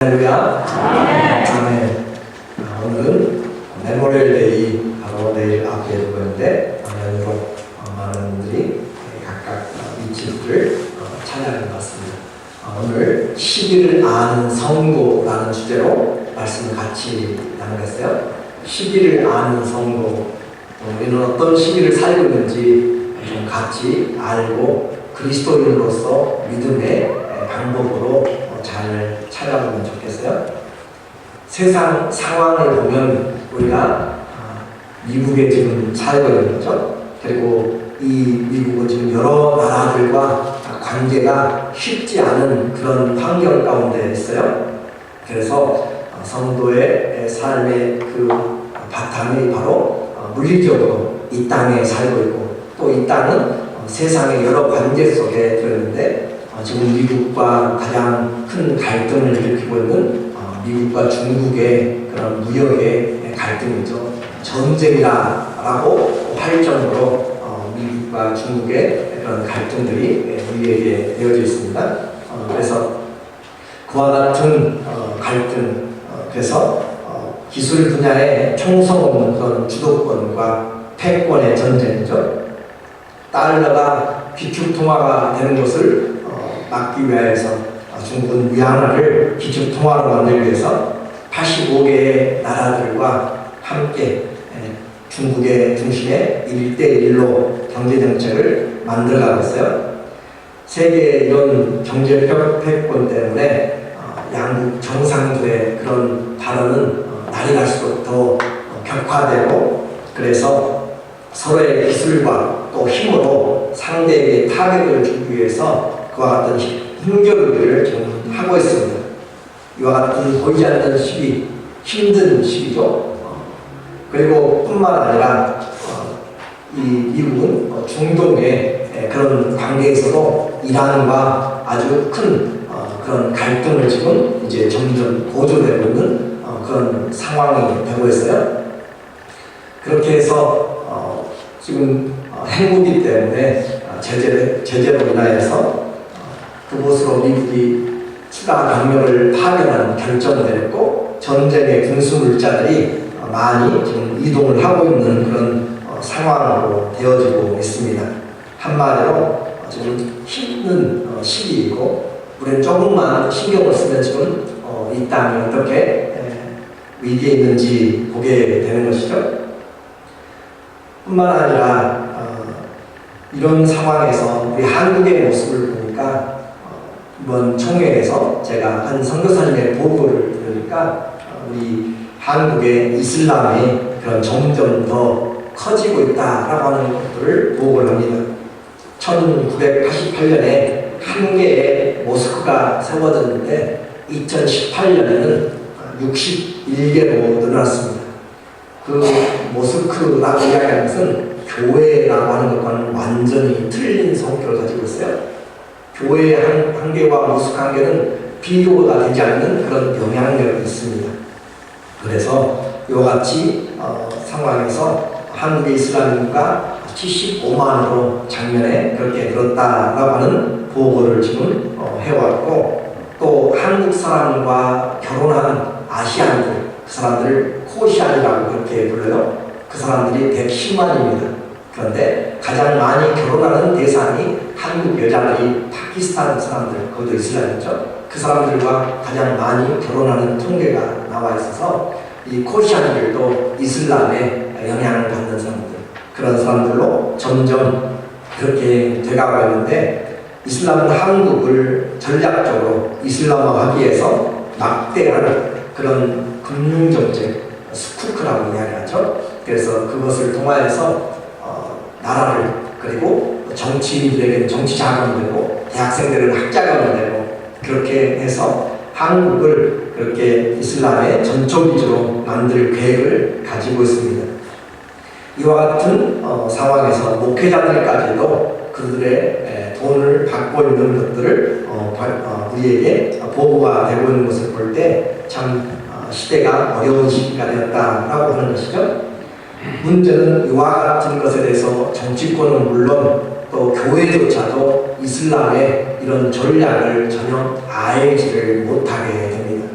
할렐루야. 아멘. 오늘은 메모리얼 데이, 바로 내일 앞에 두고 있는데 연속 많은 분들이 각각 위치를 찾아가는 것 같습니다. 오늘 시기를 아는 성도라는 주제로 말씀을 같이 나누겠어요. 시기를 아는 성도, 우리는 어떤 시기를 살고 있는지 좀 같이 알고 그리스도인으로서 믿음의 방법으로 잘 찾아보면 좋겠어요. 세상 상황을 보면 우리가 미국에 지금 살고 있는 거죠. 그리고 이 미국은 지금 여러 나라들과 관계가 쉽지 않은 그런 환경 가운데 있어요. 그래서 성도의 삶의 그 바탕이 바로 물리적으로 이 땅에 살고 있고, 또 이 땅은 세상의 여러 관계 속에 들어있는데, 지금 미국과 가장 큰 갈등을 일으키고 있는 미국과 중국의 그런 무역의 갈등이죠. 전쟁이라고 할 정도로 미국과 중국의 그런 갈등들이 우리에게 되어져 있습니다. 그래서 그와 같은 갈등, 그래서 기술 분야의 총성 없는 그런 주도권과 패권의 전쟁이죠. 달러가 비축통화가 되는 것을 막기 위해서 중국은 위안화를 기축통화로 만들기 위해서 85개의 나라들과 함께 중국의 중심에 1대1로 경제정책을 만들어가고 있어요. 세계의 이런 경제적 패권 때문에 양국 정상들의 그런 발언은 날이 갈수록 더 격화되고, 그래서 서로의 기술과 또 힘으로 상대에게 타격을 주기 위해서 그와 같은 힘겨루기를 지금 하고 있습니다. 이와 같은 보이지 않는 시기, 힘든 시기죠. 그리고 뿐만 아니라 이 미국은 중동의 그런 관계에서도 이란과 아주 큰 그런 갈등을 지금 이제 점점 고조되고 있는 그런 상황이 되고 있어요. 그렇게 해서 지금 핵무기 때문에 제재로 인하여서 그곳으로 미국이 추가 강력을 파견하는 결정을 내렸고, 전쟁의 군수물자들이 많이 지금 이동을 하고 있는 그런 상황으로 되어지고 있습니다. 한마디로 지금 힘든 시기이고, 우리는 조금만 신경을 쓰면 지금 이 땅이 어떻게 위기에 있는지 보게 되는 것이죠. 뿐만 아니라 이런 상황에서 우리 한국의 모습을 보니까 이번 총회에서 제가 한 선교사님의 보고를 들으니까 우리 한국의 이슬람이 그런 점점 더 커지고 있다라고 하는 것들을 보고를 합니다. 1988년에 한 개의 모스크가 세워졌는데 2018년에는 61개로 늘어났습니다. 그 모스크라고 이야기하는 것은 교회라고 하는 것과는 완전히 틀린 성격을 가지고 있어요. 교회 한 개와 모스크 한 개는 비교가 되지 않는 그런 영향력이 있습니다. 그래서 이와 같이 상황에서 한국의 이슬람 인구가 75만으로 작년에 그렇게 늘었다라고 하는 보고를 지금 해왔고, 또 한국 사람과 결혼하는 아시안들, 그 사람들을 코시안이라고 그렇게 불러요. 그 사람들이 110만입니다. 그런데 가장 많이 결혼하는 대상이 한국 여자들이 파키스탄 사람들, 그것도 이슬람이죠. 그 사람들과 가장 많이 결혼하는 통계가 나와 있어서 이 코시안들도 이슬람의 영향을 받는 사람들, 그런 사람들로 점점 그렇게 돼가고 있는데, 이슬람은 한국을 전략적으로 이슬람화하기 위해서 막대한 그런 금융정책, 스쿠크라고 이야기하죠. 그래서 그것을 통하여서 나라를, 그리고 정치인들에게는 정치 자금이 되고 대학생들은 학자금이 되고, 그렇게 해서 한국을 그렇게 이슬람의 전초 기지로 만들 계획을 가지고 있습니다. 이와 같은 상황에서 목회자들까지도 그들의 돈을 받고 있는 것들을 우리에게 보고가 되고 있는 것을 볼 때 참 시대가 어려운 시기가 되었다라고 하는 것이죠. 문제는 이와 같은 것에 대해서 정치권은 물론 또 교회조차도 이슬람의 이런 전략을 전혀 알지를 못하게 됩니다.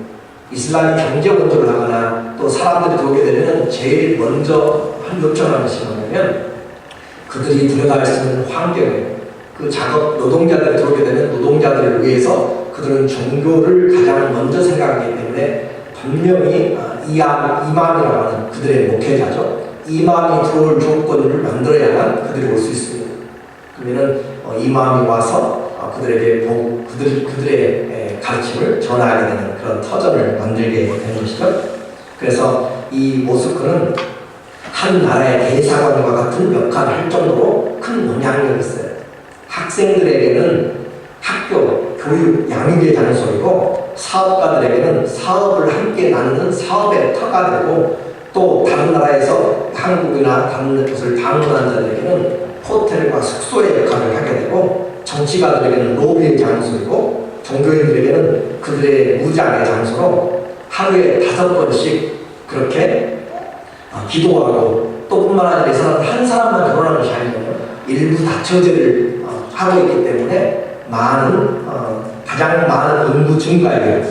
이슬람이 경제 원조를 하거나 또 사람들이 들어오게 되면 제일 먼저 요청하는 것이 뭐냐면 그들이 들어갈 수 있는 환경에 그 작업 노동자들이 들어오게 되면 노동자들을 위해서 그들은 종교를 가장 먼저 생각하기 때문에 분명히 이맘이라고 하는 그들의 목회자죠. 이맘이 들어올 조건을 만들어야만 그들이 올 수 있습니다. 그러면은 이맘이 와서 그들에게 그들의 가르침을 전하게 되는 그런 터전을 만들게 되는 것이죠. 그래서 이 모스크는 한 나라의 대사관과 같은 역할을 할 정도로 큰 영향력이 있어요. 학생들에게는 학교, 교육, 양육의 장소이고 사업가들에게는 사업을 함께 나누는 사업의 터가 되고 또 다른 나라에서 한국이나 다른 곳을 방문한 자들에게는 호텔과 숙소의 역할을 하게 되고 정치가들에게는 로비의 장소이고 종교인들에게는 그들의 무장의 장소로 하루에 5번씩 그렇게 기도하고 또 뿐만 아니라 이 사람은 한 사람만 결혼하는 것이 아니거든요. 일부 다처제를 하고 있기 때문에 가장 많은 인구 증가율,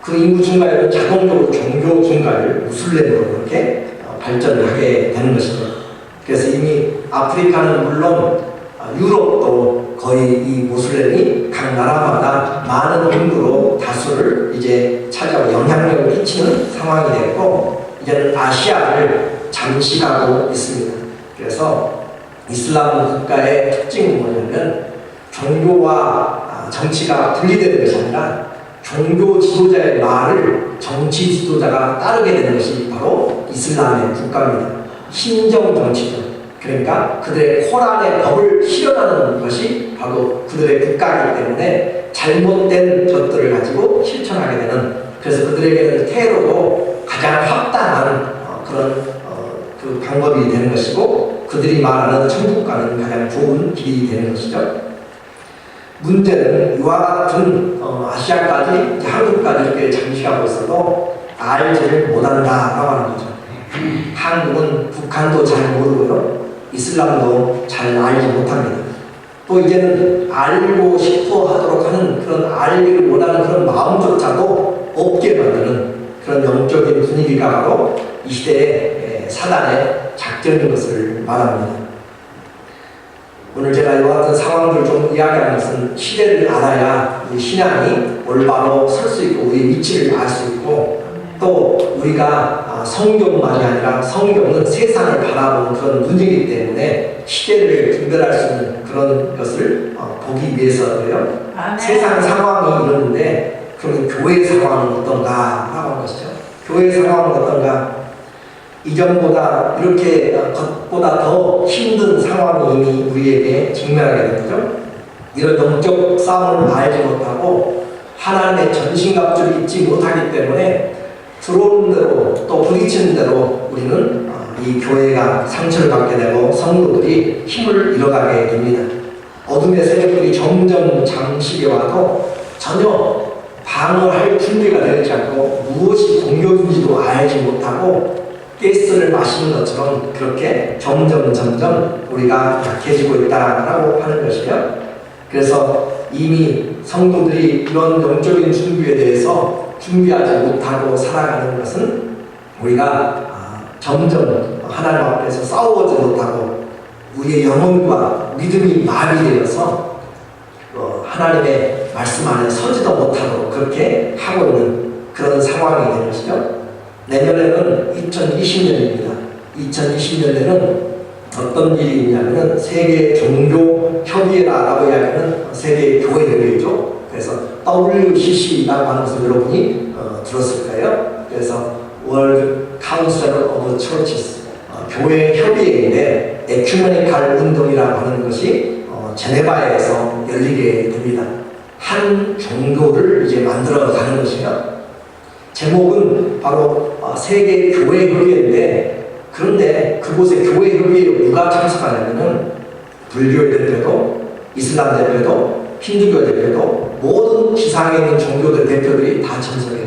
그 인구 증가율은 자동적으로 종교 증가율, 무슬림으로 그렇게 발전을 하게 되는 것입니다. 그래서 이미 아프리카는 물론 유럽도 거의 이 무슬림이 각 나라마다 많은 인구로 다수를 이제 차지하고 영향력을 끼치는 상황이 됐고 이제는 아시아를 잠식하고 있습니다. 그래서 이슬람 국가의 특징은 뭐냐면 종교와 정치가 분리되는 것이 아니라 종교 지도자의 말을 정치 지도자가 따르게 되는 것이 바로 이슬람의 국가입니다. 신정 정치죠. 그러니까 그들의 코란의 법을 실현하는 것이 바로 그들의 국가이기 때문에 잘못된 것들을 가지고 실천하게 되는, 그래서 그들에게는 테러도 가장 합당한 그런 그 방법이 되는 것이고 그들이 말하는 천국과는 가장 좋은 길이 되는 것이죠. 문제는 이와 같은 아시아까지 한국까지 이렇게 잠식하고 있어도 알지를 못한다라고 하는 거죠. 한국은 북한도 잘 모르고요. 이슬람도 잘 알지 못합니다. 또 이제는 알고 싶어 하도록 하는 그런 알기를 원하는 그런 마음조차도 없게 만드는 그런 영적인 분위기가 바로 이 시대의 사단의 작전인 것을 말합니다. 오늘 제가 이와 같은 상황들을 좀 이야기하는 것은 시대를 알아야 우리 신앙이 올바로 설 수 있고 우리의 위치를 알 수 있고 또 우리가 성경만이 아니라 성경은 세상을 바라보는 그런 눈이기 때문에 시대를 분별할 수 있는 그런 것을 보기 위해서요. 세상 상황이 이러는데 그러면 교회 상황은 어떤가 하고 하는 것이죠. 교회 상황은 어떤가? 이전보다 이렇게 것보다 더 힘든 상황이 이미 우리에게 직면하게 되죠. 이런 영적 싸움을 알지 못하고 하나님의 전신갑주를 입지 못하기 때문에 들어오는 대로 또 부딪히는 대로 우리는 이 교회가 상처를 받게 되고 성도들이 힘을 잃어가게 됩니다. 어둠의 세력들이 점점 잠식해 와도 전혀 방어할 준비가 되지 않고 무엇이 공격인지도 알지 못하고 가스를 마시는 것처럼 그렇게 점점 우리가 약해지고 있다라고 하는 것이에요. 그래서 이미 성도들이 이런 영적인 준비에 대해서 준비하지 못하고 살아가는 것은 우리가 점점 하나님 앞에서 싸우지 못하고 우리의 영혼과 믿음이 마비되어서 하나님의 말씀 안에 서지도 못하도록 그렇게 하고 있는 그런 상황이 되는 것이죠. 내년에는 2020년입니다. 2020년에는 어떤 일이 있냐면 세계 종교 협의회라고 이야기하는 세계 교회 협의회죠. 그래서 WCC라고 하는 것을 여러분이 들었을 거예요. 그래서 World Council of Churches 교회 협의회인데 에큐메니칼 운동이라고 하는 것이 제네바에서 열리게 됩니다. 한 종교를 이제 만들어 가는 것이에요. 제목은 바로 세계 교회 협의회인데 그런데 그곳에 교회 협의회에 누가 참석하냐면은 불교의 대표도 이슬람 대표도 힌두교 대표도 모든 지상에 있는 종교들 대표들이 다 참석해요.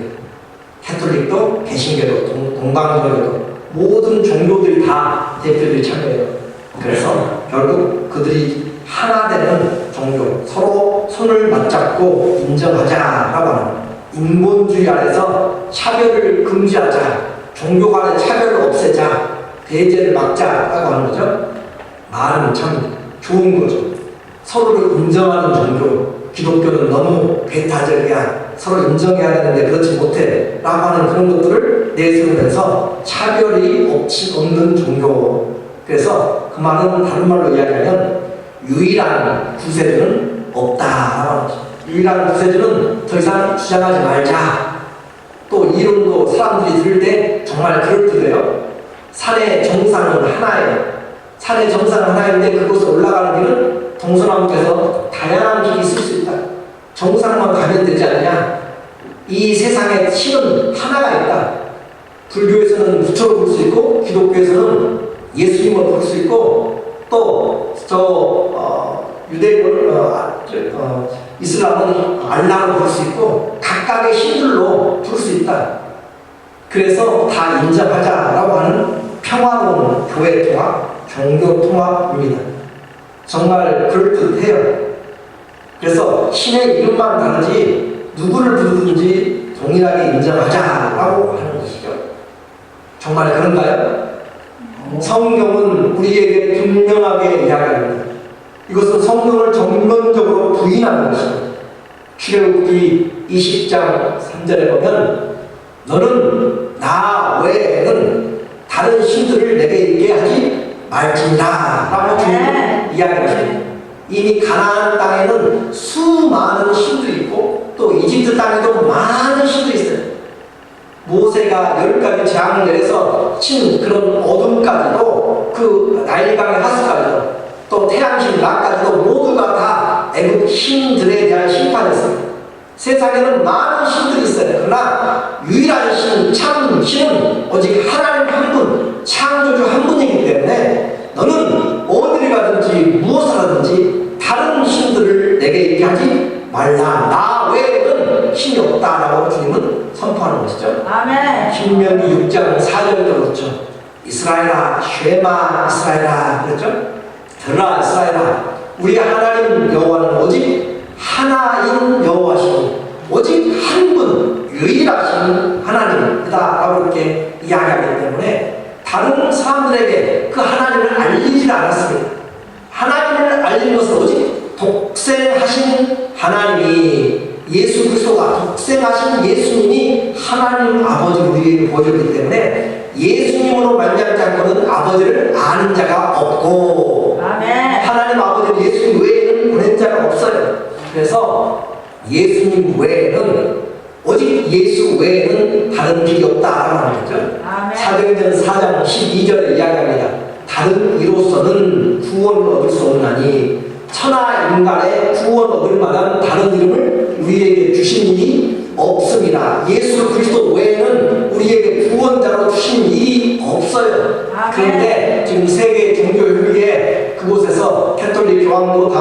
캐톨릭도 개신교도 동방교도 모든 종교들이 다 대표들이 참여해요. 그래서 결국 그들이 하나 되는 종교 서로 손을 맞잡고 인정하자라고 하는 인본주의 안에서 차별을 금지하자, 종교 간의 차별을 없애자, 대제를 막자라고 하는 거죠. 말은 참 좋은 거죠. 서로를 인정하는 종교, 기독교는 너무 배타적이야, 서로 인정해야 되는데 그렇지 못해 라고 하는 그런 것들을 내세우면서 차별이 없는 종교. 그래서 그 말은 다른 말로 이야기하면 유일한 구세주는 없다라고 하는 거죠. 유일한 구세주는 더 이상 주장하지 말자. 또 이론도 사람들이 들을 때 정말 그럴듯해요. 산의 정상은 하나예요. 산의 정상은 하나인데 그곳에 올라가는 길은 동서남북에서 다양한 길이 있을 수 있다. 정상만 가면 되지 않냐? 이 세상에 신은 하나가 있다. 불교에서는 부처를 볼 수 있고, 기독교에서는 예수님을 볼 수 있고, 또 유대교는 이슬람은 알라를 볼 수 있고, 각각의 신들로 볼 수 있다. 그래서 다 인정하자라고 하는 평화로운 교회 통합, 종교 통합입니다. 정말 그럴듯해요. 그래서 신의 이름만 다르지 누구를 부르든지 동일하게 인정하자라고 하는 것이죠. 정말 그런가요? 성경은 우리에게 분명하게 이야기합니다. 이것은 성경을 전면적으로 부인하는 것입니다. 출애굽기 20장 3절에 보면 너는 나 외에는 다른 신들을 내게 있게 하지 말지니라 라고 주님은 이야기하십니다. 이미 가나안 땅에는 수많은 신들이 있고 또 이집트 땅에도 많은 신들이 있어요. 모세가 10가지 재앙을 내려서 친 그런 어둠까지도, 그 나일강의 하수까지도, 또 태양신 라까지도 모두가 다 애굽 신들에 대한 심판이었습니다. 세상에는 많은 신들이 있어요. 그러나 유일한 신, 참 신은 오직 하나님 한 분, 창조주 한 분이기 때문에 너는 어디를 가든지 무엇을 하든지 다른 신들을 내게 있게 하지 말라. 나 외에는 신이 없다라고 주님은 선포하는 것이죠. 아멘. 신명기 6장 4절도 그렇죠. 이스라엘아, 쉐마 이스라엘아 그랬죠. 들으라 이스라엘아, 우리 하나님 여호와는 오직 하나인 여호와시고 오직 한 분 유일하신 하나님이다라고 이렇게 이야기하기 때문에 다른 사람들에게 그 하나님을 알리지 않았습니다. 하나님을 알리는 것은 오직 독생하신 하나님이, 예수 그리스도가 독생하신 예수님이 하나님 아버지를 우리에게 보여줬기 때문에 예수님으로 말미암지 않고는 아버지를 아는 자가 없고, 아멘. 하나님 아버지는 예수님 외에는 보낸 자가 없어요. 그래서 예수님 외에는, 오직 예수 외에는 다른 길이 없다라고 하는 거죠. 사도행전 4장 12절에 이야기합니다. 다른 이로서는 구원을 얻을 수 없나니 천하 인간의 구원 얻을 만한 다른 이름을 우리에게 주신 일이 없습니다. 예수 그리스도 외에는 우리에게 구원자로 주신 일이 없어요. 그런데 지금 세계 종교협의회 그곳에서 캐톨릭 교황도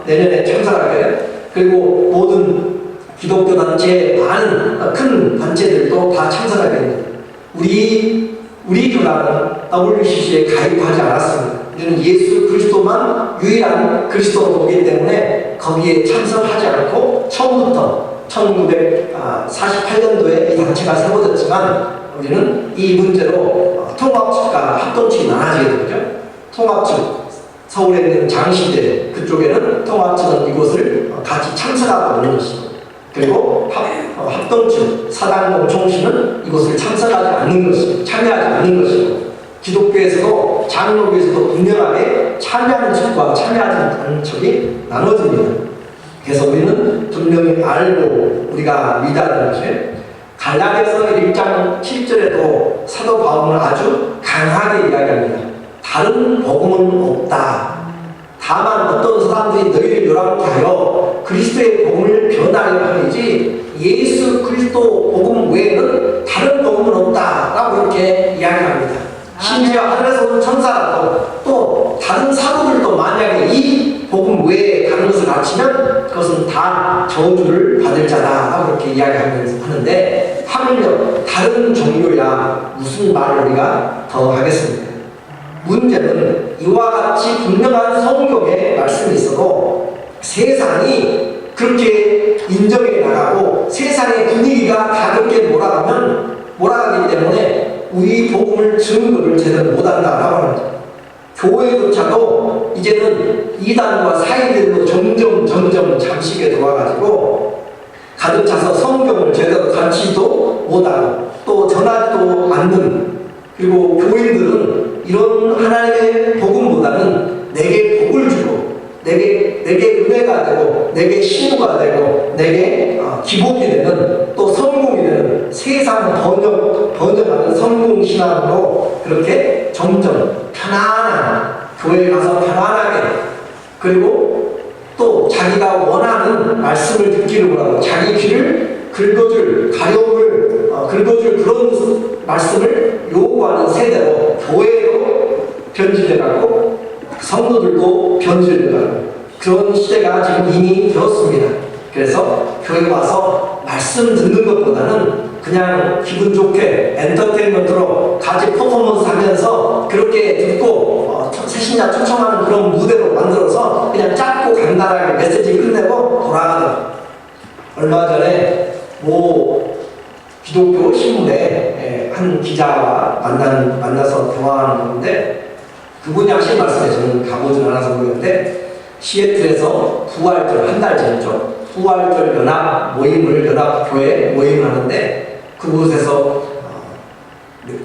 내년에 참석할 거예요. 그리고 모든 기독교 단체, 많은 큰 단체들도 다 참석하게 됩니다. 우리 교단은 WCC에 가입하지 않았습니다. 우리는 예수 그리스도만 유일한 그리스도로 보기 때문에 거기에 참석하지 않고 처음부터 1948년도에 이 단체가 세워졌지만 우리는 이 문제로 통합측과 합동측이 나눠지게 되죠. 통합측, 서울에 있는 장시대 그쪽에는 통합측은 이곳을 같이 참석하고 있는 것입니다. 그리고 합동측, 사당동 총신은 이곳을 참석하지 않는 것이고, 참여하지 않는 것이고, 기독교에서도 장로교에서도 분명하게 참여하는 측과 참여하지 않는 측이 나눠집니다. 그래서 우리는 분명히 알고 우리가 믿어야 하는 것이, 갈라디아서 1장 7절에도 사도 바울은 아주 강하게 이야기합니다. 다른 복음은 없다. 다만 어떤 사람들이 너희를 요란케 하여 그리스도의 복음을 변하려 하는지 예수 그리스도 복음 외에는 다른 복음은 없다라고 이렇게 이야기합니다. 심지어 하늘에서 온 천사라도 또 다른 사도들도 만약에 이 복음 외에 다른 것을 가르치면 그것은 다 저주를 받을 자다라고 이렇게 이야기하는데, 하물며 다른 종교야 무슨 말을 우리가 더 하겠습니까? 문제는 이와 같이 분명한 성경의 말씀이 있어도 세상이 그렇게 인정해 나가고 세상의 분위기가 다 그렇게 몰아가기 때문에 우리 복음을 증거를 제대로 못한다라고 하는 거예요. 교회조차도 이제는 이단과 사이들로 점점 잠식에 들어와가지고 가득 차서 성경을 제대로 가르치지도 못하고 또 전하지도 않는, 그리고 교인들은 이런 하나님의 복음보다는 내게 복을 주고 내게 은혜가 되고 내게 신우가 되고 내게 기복이 되는 또 성공이 되는 세상 번영하는 성공신앙으로 그렇게 점점 편안한, 교회에 가서 편안하게, 그리고 또 자기가 원하는 말씀을 듣기를 원하고 자기 귀를 긁어줄, 가려움을 긁어줄 그런 말씀을 요구하는 세대로 교회로 변질돼가고 성도들도 변질돼가고 그런 시대가 지금 이미 되었습니다. 그래서 교회 와서 말씀 듣는 것보다는 그냥 기분 좋게 엔터테인먼트로 가지 퍼포먼스 하면서 그렇게 듣고 새신자 초청하는 그런 무대로 만들어서 그냥 짧고 간단하게 메시지 끝내고 돌아가는. 얼마 전에 기독교 신문에 한 기자와 만나서 대화하는 건데, 그분이 하신 말씀에 저는 가보진 않아서 모르겠는데, 시애틀에서 부활절 한 달 전이죠. 부활절 연합교회 모임을 하는데 그곳에서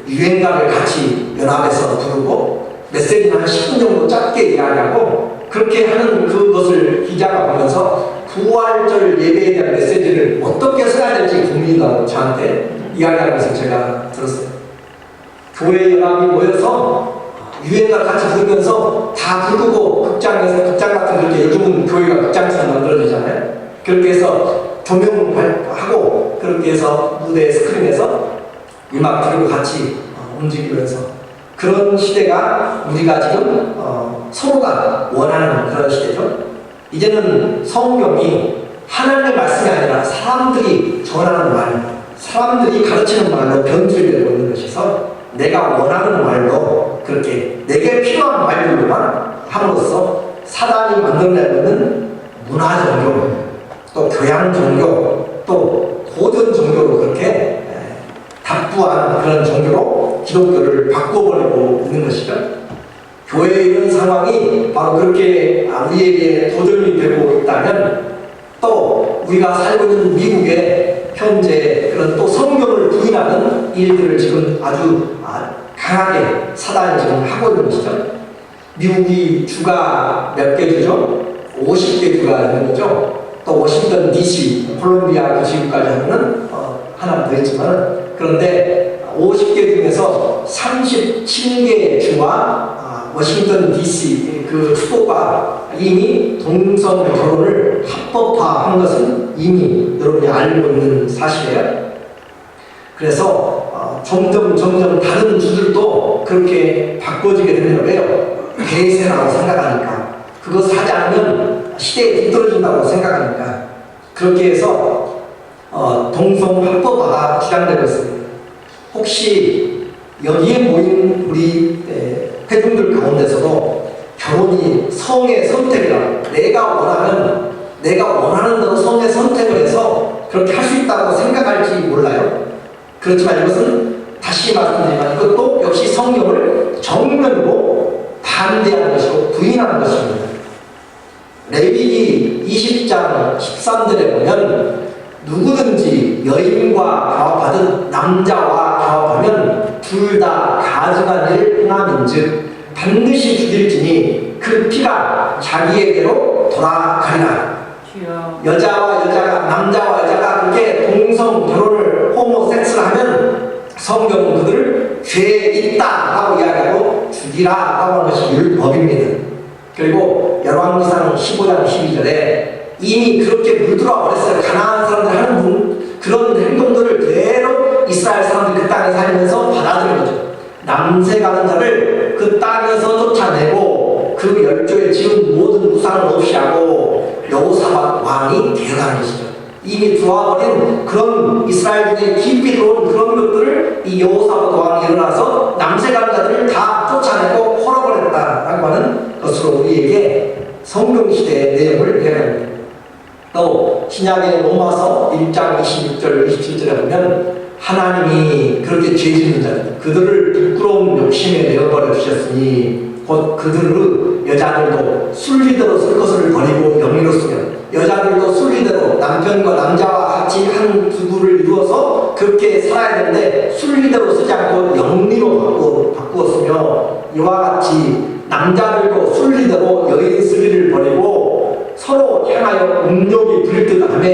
유행가를 같이 연합해서 부르고 메시지는 한 10분 정도 짧게 이야기하고 그렇게 하는 그것을 기자가 보면서 부활절 예배에 대한 메시지를 어떻게 써야 될지 고민이라고 저한테 이야기하면서 제가 들었어요. 교회 연합이 모여서 유행가를 같이 부르면서 다 부르고 극장 같은, 그렇게 요즘은 교회가 극장처럼 만들어지잖아요. 그렇게 해서 조명을 하고 그렇게 해서 무대 스크린에서 음악 들고 같이 움직이면서, 그런 시대가 우리가 지금 서로가 원하는 그런 시대죠. 이제는 성경이 하나님의 말씀이 아니라 사람들이 전하는 말, 사람들이 가르치는 말로 변질되고 있는 것이서 내가 원하는 말로 그렇게 내게 필요한 말들로만 함으로써 사단이 만들어내는 문화 종교, 또 교양 종교, 또 고전 종교로 그렇게 답부한 그런 종교로 기독교를 바꿔버리고 있는 것이죠. 교회의 이런 상황이 바로 그렇게 우리에게 도전이 되고 있다면, 또 우리가 살고 있는 미국의 현재 그런 또 성경을 부인하는 일들을 지금 아주 강하게 사단이 지금 하고 있는 것이죠. 미국이 주가 몇 개 주죠? 50개 주가 있는 거죠. 또 워싱턴 DC, 콜롬비아 그 지구까지 하면은 하나 더 있지만, 그런데 50개 중에서 37개의 주와 워싱턴 DC 그 수도가 이미 동성 결혼을 합법화한 것은 이미 여러분이 알고 있는 사실이에요. 그래서 점점 다른 주들도 그렇게 바꿔지게 되면, 왜요? 대세라고 생각하니까, 그것을 하지 않으면 시대에 뒤떨어진다고 생각하니까 그렇게 해서 동성 합법화가 주장되고 있습니다. 혹시 여기에 모인 우리 회중들 가운데서도 결혼이 성의 선택이라고, 내가 원하는 대로 성의 선택을 해서 그렇게 할 수 있다고 생각할지 몰라요. 그렇지만 이것은 다시 말씀드리지만 이것도 역시 성경을 정면으로 반대하는 것이고 부인하는 것입니다. 레위기 20장 13절에 보면 누구든지 여인과 가업하든 남자와 가업하면 둘 다 가증한 일을 행함인즉 반드시 죽일지니 그 피가 자기에게로 돌아가리라. 남자와 여자가 그렇게 동성 결혼을 호모섹스를 하면 성경은 그들을 죄에 있다라고 이야기하고 죽이라라고 하는 것이 율법입니다. 그리고 열왕기상 15장 12절에 이미 그렇게 물들어 버렸어요. 가나안 사람들 하는 그런 행동들을 그대로 이스라엘 사람들이 그 땅에 살면서 받아들인 거죠. 남색 하는 자를 그 땅에서 쫓아내고 그 열조에 지은 모든 우상을 없이 하고 여호사밧 왕이 대응하는 것이죠. 이미 들어와버린 그런 이스라엘 중에 깊이 들어온 그런 것들을 이 여호사밧 왕이 일어나서 남색하는 자들을 다 쫓아내고 헐어버렸다라고 하는 것으로 우리에게 성경시대의 내용을 배워갑니다. 또 신약의 로마서 1장 26절 27절에 보면 하나님이 그렇게 죄 짓는 자들 그들을 부끄러운 욕심에 내어버려 두셨으니 곧 그들의 여자들도 순리대로 쓸 것을 버리고 영리로 쓰면 여자들도 순리대로 남편과 남자와 같이 한 부부를 이루어서 그렇게 살아야 되는데 순리대로 쓰지 않고 영리로 바꾸었으며 이와 같이 남자들도 순리대로 여인 쓰기를 버리고 서로 향하여 음욕이 부릴 듯 하며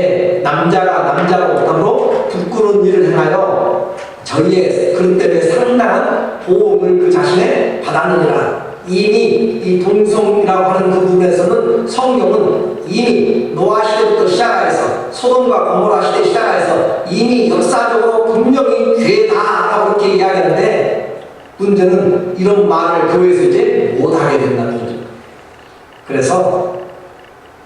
남자가 남자로 더불어 부끄러운 일을 행하여 저희의 그릇 때문에 상당한 보험을 그 자신에 받았느니라. 이미 이 동성이라고 하는 그 부분에서는 성경은 이미 노아 시대부터 시작하여서 소돔과 고모라 시대 시작하여서 이미 역사적으로 분명히 죄다라고 그렇게 이야기하는데 문제는 이런 말을 교회에서 이제 못하게 된다는 거죠. 그래서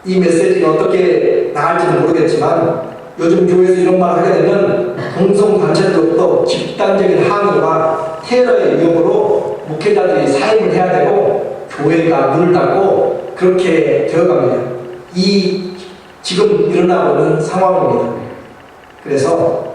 이 메시지가 어떻게 나갈지는 모르겠지만 요즘 교회에서 이런 말을 하게 되면 동성단체들로부터 집단적인 항의와 테러의 위협으로 목회자들이 사임을 해야 되고 교회가 문을 닫고 그렇게 되어갑니다. 이 지금 일어나고 있는 상황입니다. 그래서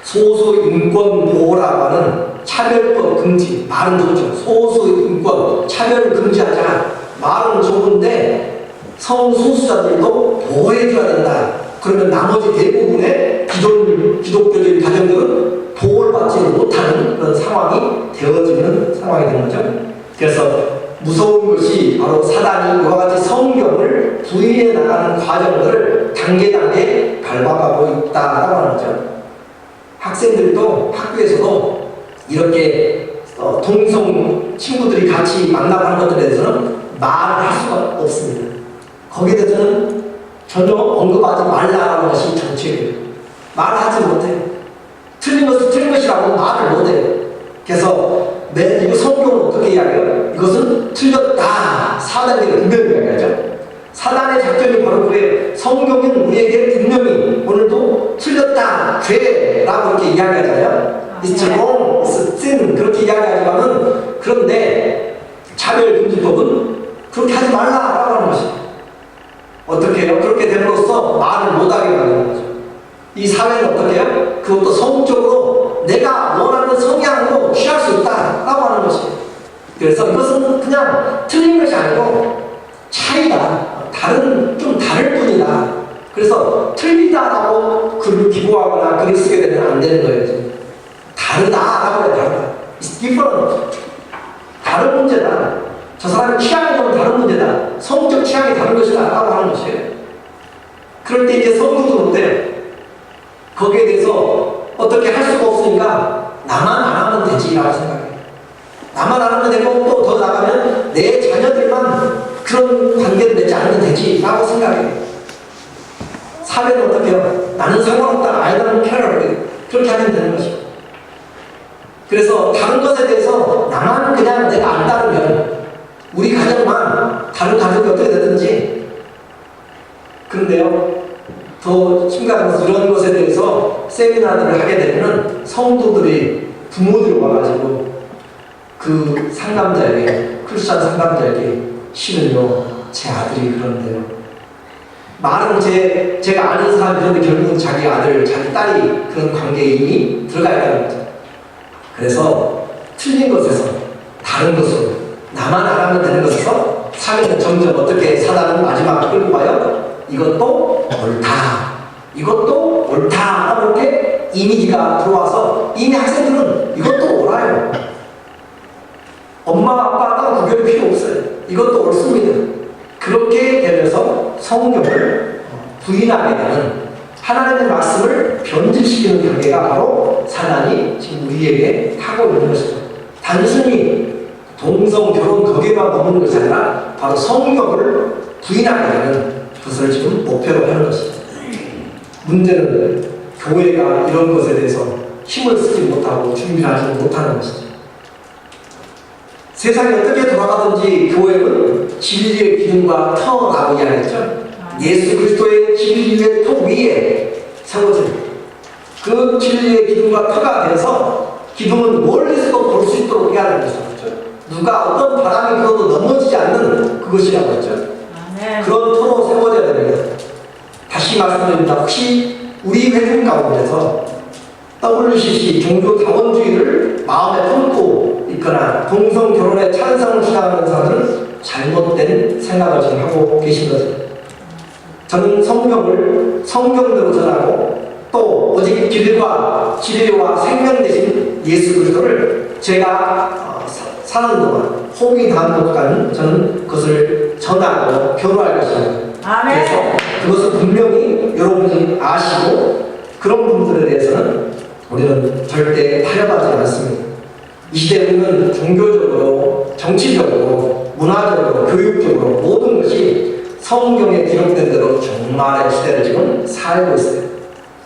소수 인권 보호라고 하는 차별법 금지 말은 좋죠. 소수 인권 차별을 금지하자 말은 좋은데 성소수자들도 보호해줘야 된다. 그러면 나머지 대부분의 기독교적인 가정들은 보호를 받지 못하는 그런 상황이 되어지는 상황이 되는 거죠. 그래서 무서운 것이 바로 사단이 이와 같이 성경을 부인해 나가는 과정들을 단계 밟아가고 있다라고 하는 거죠. 학생들도 학교에서도 이렇게 동성 친구들이 같이 만나고 하는 것들에 대해서는 말을 할 수가 없습니다. 거기에 대해서는 전혀 언급하지 말라는 것이 정책이에요. 말을 하지 못해요. 틀린 것은 틀린 것이라고 말을 못해요. 그래서 이거 성경은 어떻게 이야기해요? 이것은 틀렸다. 사단에게 분명히 이야기하죠. 사단의 작전이 바로 그래요. 성경은 우리에게 분명히 오늘도 틀렸다. 죄라고 이렇게 이야기하잖아요. It's wrong, it's sin 그렇게 이야기하지만은 그런데 차별금지법은 그렇게 하지 말라라고 하는 것이에요. 어떻게 해요? 그렇게 됨으로써 말을 못하게 만드는 거죠. 이 사회는 어떻게 해요? 그것도 성적으로 내가 원하는 성향으로 취할 수 있다라고 하는 것이에요. 그래서 이것은 그냥 틀린 것이 아니고 차이다. 좀 다를 뿐이다. 그래서 틀리다라고 글을 기고하거나 글을 쓰게 되면 안 되는 거예요. 다르다라고 해요. 다르다. It's different. 다른 문제다. 저 사람의 취향이 좀 다른 문제다. 성적 취향이 다른 것이다. 라고 하는 것이에요. 그럴 때 이제 성도도 어때요? 거기에 대해서 어떻게 할 수가 없으니까 나만 안 하면 되지라고 생각해요. 나만 안 하면 되고 또 더 나가면 내 자녀들만 그런 관계를 맺지 않으면 되지라고 생각해요. 사회는 어떻게 해요? 나는 상관없다. I don't care. 그렇게 하면 되는 것이고. 그래서 다른 것에 대해서 나만 그냥 내가 안 따르면 우리 가정만 다른 가족이 어떻게 되든지 그런데요 더 심각한 것은 이런 것에 대해서 세미나들을 하게 되면 성도들이 부모들이 와가지고 그 상담자에게 크리스찬 상담자에게 실은요 제 아들이 그런데요 말은 제가 아는 사람이 그런데 결국은 자기 아들 자기 딸이 그런 관계에 이미 들어가 있다는 거죠. 그래서 틀린 것에서 다른 것으로 나만 안 하면 되는 것에서 사회는 점점 어떻게 사단은 마지막 끌고 가요? 이것도 옳다. 이것도 옳다. 라고 이렇게 이미지가 들어와서 이미 학생들은 이것도 옳아요. 엄마 아빠랑 구별이 필요 없어요. 이것도 옳습니다. 그렇게 되면서 성경을 부인하게 되는 하나님의 말씀을 변질시키는 관계가 바로 사단이 지금 우리에게 하고 있는 것이죠. 단순히 동성 결혼 거기에만 머무는 것이 아니라 바로 성경을 부인하게 되는 것을 지금 목표로 하는 것이죠. 문제는 교회가 이런 것에 대해서 힘을 쓰지 못하고 준비를 하지 못하는 것이죠. 세상이 어떻게 돌아가든지 교회는 진리의 기둥과 터라고 이야기했죠. 예수 그리스도의 진리의 터 위에 세워집니다. 그 진리의 기둥과 터가 돼서 기둥은 멀리서도 볼 수 있도록 해야 되는 것이죠. 누가 어떤 바람이 불어도 넘어지지 않는 그것이라고 했죠. 그런 터로 세워져야 됩니다. 다시 다시 말씀드립니다. 혹시 우리 회중 가운데서 WCC 종교다원주의를 마음에 품고 있거나 동성 결혼에 찬성을 주장하는 사람들은 잘못된 생각을 지금 하고 계신 거죠. 저는 성경을 성경대로 전하고 또 오직 길과 진리와 생명 되신 예수 그리스도를 제가 사는 동안 호흡이 닿는 것까지 저는 그것을 전하고 교로할 것입니다. 아멘. 그래서 그것을 분명히 여러분이 아시고 그런 분들에 대해서는 우리는 절대 타협하지 않습니다. 이 시대에 우리는 종교적으로, 정치적으로, 문화적으로, 교육적으로 모든 것이 성경에 기록된 대로 종말의 시대를 지금 살고 있어요.